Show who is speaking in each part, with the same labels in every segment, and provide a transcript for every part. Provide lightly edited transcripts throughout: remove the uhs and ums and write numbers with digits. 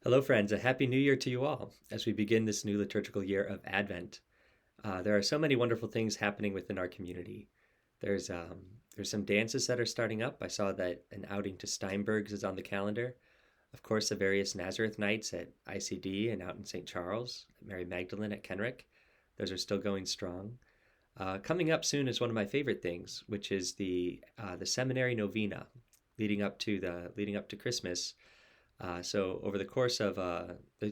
Speaker 1: Hello, friends. A happy new year to you all as we begin this new liturgical year of Advent. There are so many wonderful things happening within our community. There's um, there's some dances that are starting up. I saw that an outing to Steinberg's is on the calendar. Of course, the various Nazareth nights at ICD and out in St. Charles, at Mary Magdalene at Kenrick. Those are still going strong. Coming up soon is one of my favorite things, which is the seminary novena, leading up to Christmas. So over the course of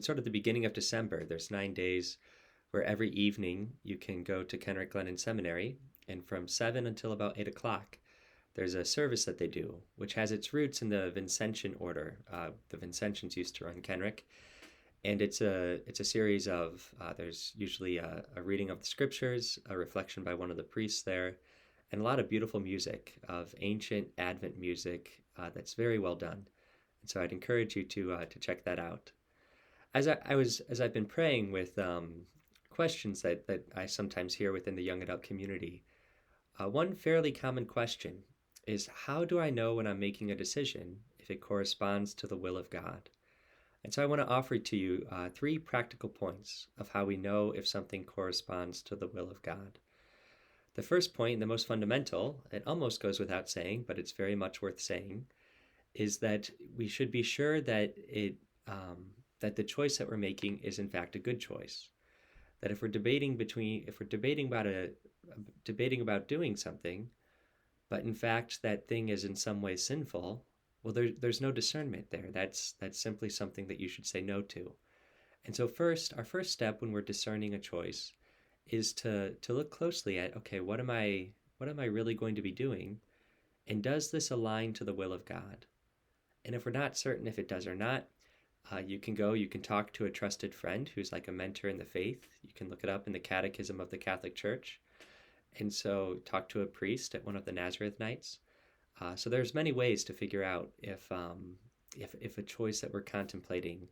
Speaker 1: sort of the beginning of December, there's 9 days where every evening you can go to Kenrick Glennon Seminary, and from 7 until about 8 o'clock, there's a service that they do, which has its roots in the Vincentian order. The Vincentians used to run Kenrick, and it's a series of there's usually a reading of the scriptures, a reflection by one of the priests there, and a lot of beautiful music of ancient Advent music that's very well done. And so I'd encourage you to check that out. As I've been praying with questions that I sometimes hear within the young adult community, one fairly common question is, how do I know when I'm making a decision if it corresponds to the will of God? And so I want to offer to you three practical points of how we know if something corresponds to the will of God. The first point, the most fundamental, it almost goes without saying, but it's very much worth saying, is that we should be sure that the choice that we're making is in fact a good choice. That if we're debating about doing something, but in fact that thing is in some way sinful, well, there's no discernment there. That's simply something that you should say no to. And so our first step when we're discerning a choice is to look closely at, okay, what am I really going to be doing, and does this align to the will of God? And if we're not certain if it does or not, you can talk to a trusted friend who's like a mentor in the faith. You can look it up in the Catechism of the Catholic Church. And so talk to a priest at one of the Nazareth nights. So there's many ways to figure out if a choice that we're contemplating,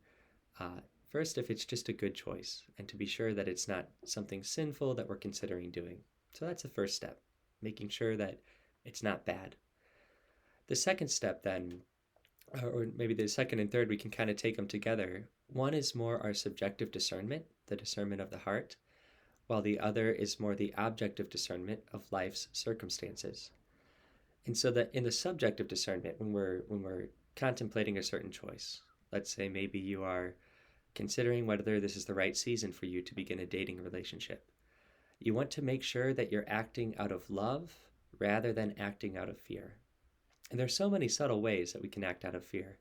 Speaker 1: first, if it's just a good choice, and to be sure that it's not something sinful that we're considering doing. So that's the first step, making sure that it's not bad. The second step then, or maybe the second and third, we can kind of take them together. One is more our subjective discernment, the discernment of the heart, while the other is more the objective discernment of life's circumstances. And so that in the subjective discernment, when we're contemplating a certain choice, let's say maybe you are considering whether this is the right season for you to begin a dating relationship. You want to make sure that you're acting out of love rather than acting out of fear. And there's so many subtle ways that we can act out of fear,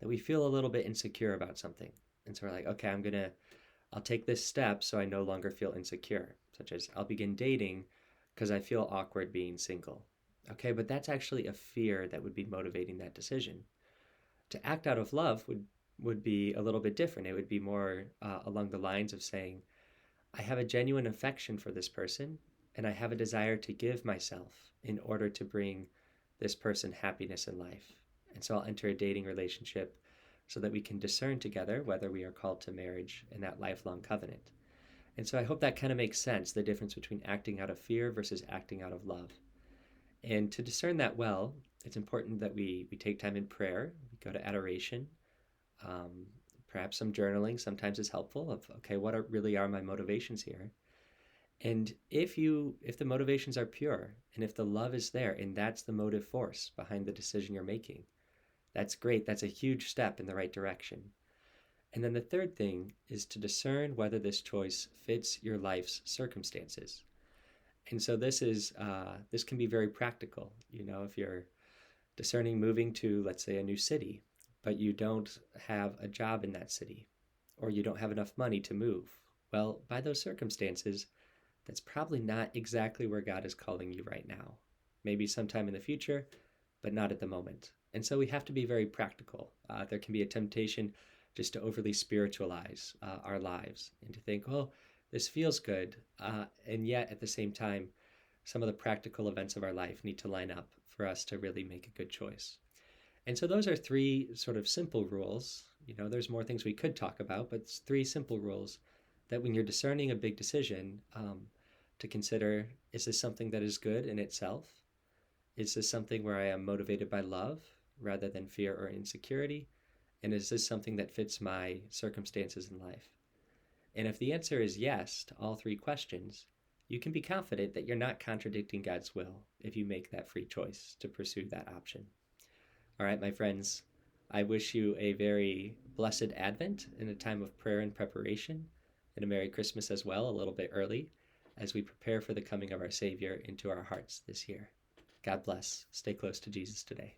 Speaker 1: that we feel a little bit insecure about something. And so we're like, okay, I'll take this step so I no longer feel insecure, such as I'll begin dating because I feel awkward being single. Okay, but that's actually a fear that would be motivating that decision. To act out of love would be a little bit different. It would be more along the lines of saying, I have a genuine affection for this person, and I have a desire to give myself in order to bring this person happiness in life. And so I'll enter a dating relationship so that we can discern together whether we are called to marriage in that lifelong covenant. And so I hope that kind of makes sense, the difference between acting out of fear versus acting out of love. And to discern that well, it's important that we take time in prayer, we go to adoration, um, perhaps some journaling sometimes is helpful of, okay, really are my motivations here? And if the motivations are pure, and if the love is there, and that's the motive force behind the decision you're making, that's great. That's a huge step in the right direction. And then the third thing is to discern whether this choice fits your life's circumstances. And so this can be very practical. If you're discerning moving to, let's say, a new city, but you don't have a job in that city, or you don't have enough money to move, well, by those circumstances, that's probably not exactly where God is calling you right now. Maybe sometime in the future, but not at the moment. And so we have to be very practical. There can be a temptation just to overly spiritualize our lives and to think, oh, this feels good. And yet at the same time, some of the practical events of our life need to line up for us to really make a good choice. And so those are three sort of simple rules. There's more things we could talk about, but it's three simple rules that when you're discerning a big decision, to consider, is this something that is good in itself? Is this something where I am motivated by love rather than fear or insecurity? And is this something that fits my circumstances in life? And if the answer is yes to all three questions, you can be confident that you're not contradicting God's will if you make that free choice to pursue that option. All right, my friends, I wish you a very blessed Advent and a time of prayer and preparation, and a Merry Christmas as well, a little bit early, as we prepare for the coming of our Savior into our hearts this year. God bless. Stay close to Jesus today.